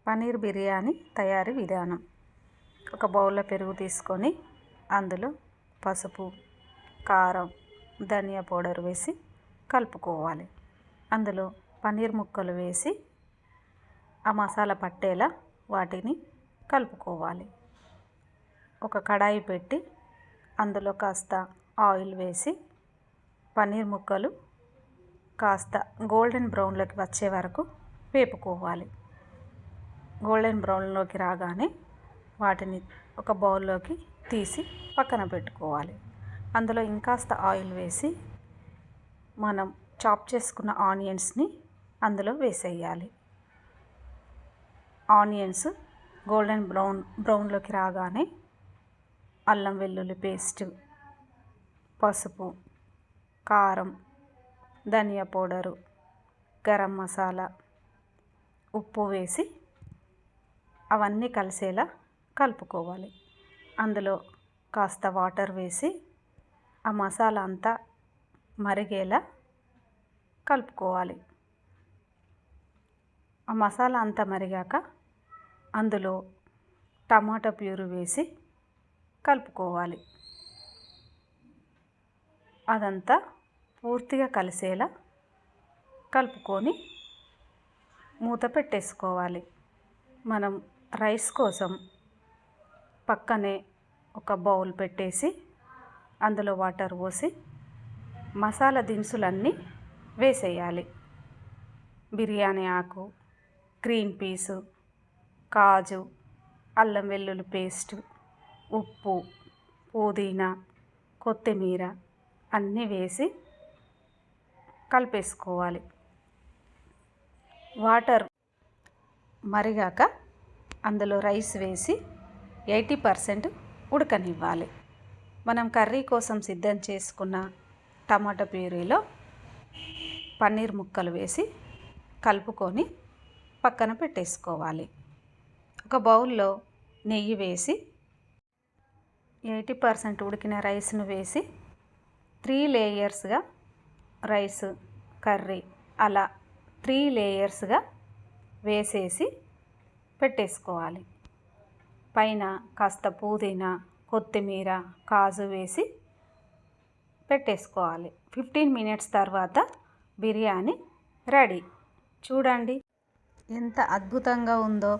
పన్నీర్ బిర్యానీ తయారీ విధానం. ఒక బౌల్లో పెరుగు తీసుకొని అందులో పసుపు, కారం, ధనియా పౌడర్ వేసి కలుపుకోవాలి. అందులో పన్నీర్ ముక్కలు వేసి ఆ మసాలా పట్టేలా వాటిని కలుపుకోవాలి. ఒక కడాయి పెట్టి అందులో కాస్త ఆయిల్ వేసి పన్నీర్ ముక్కలు కాస్త గోల్డెన్ బ్రౌన్లోకి వచ్చే వరకు వేపుకోవాలి. గోల్డెన్ బ్రౌన్లోకి రాగానే వాటిని ఒక బౌల్లోకి తీసి పక్కన పెట్టుకోవాలి. అందులో ఇంకాస్త ఆయిల్ వేసి మనం చాప్ చేసుకున్న ఆనియన్స్ని అందులో వేసేయాలి. ఆనియన్స్ గోల్డెన్ బ్రౌన్లోకి రాగానే అల్లం వెల్లుల్లి పేస్ట్, పసుపు, కారం, ధనియా పౌడరు, గరం మసాలా, ఉప్పు వేసి అవన్నీ కలిసేలా కలుపుకోవాలి. అందులో కాస్త వాటర్ వేసి ఆ మసాలా అంతా మరిగేలా కలుపుకోవాలి. ఆ మసాలా అంతా మరిగాక అందులో టమాటా ప్యూరీ వేసి కలుపుకోవాలి. అదంతా పూర్తిగా కలిసేలా కలుపుకొని మూత పెట్టేసుకోవాలి. మనం రైస్ కోసం పక్కనే ఒక బౌల్ పెట్టేసి అందులో వాటర్ పోసి మసాలా దినుసులన్నీ వేసేయాలి. బిర్యానీ ఆకు, గ్రీన్ పీసు, కాజు, అల్లం వెల్లుల్లి పేస్టు, ఉప్పు, పుదీనా, కొత్తిమీర అన్నీ వేసి కలిపేసుకోవాలి. వాటర్ మరిగాక అందులో రైస్ వేసి 80% ఉడకనివ్వాలి. మనం కర్రీ కోసం సిద్ధం చేసుకున్న టమాటా ప్యూరీలో పన్నీర్ ముక్కలు వేసి కలుపుకొని పక్కన పెట్టేసుకోవాలి. ఒక బౌల్లో నెయ్యి వేసి 80% ఉడికిన రైస్ను వేసి 3 లేయర్స్గా రైస్ కర్రీ అలా 3 లేయర్స్గా వేసేసి పెట్టేసుకోవాలి. పైన కాస్త పుదీనా, కొత్తిమీర, కాజు వేసి పెట్టేసుకోవాలి. 15 మినిట్స్ తర్వాత బిర్యానీ రెడీ. చూడండి ఎంత అద్భుతంగా ఉందో.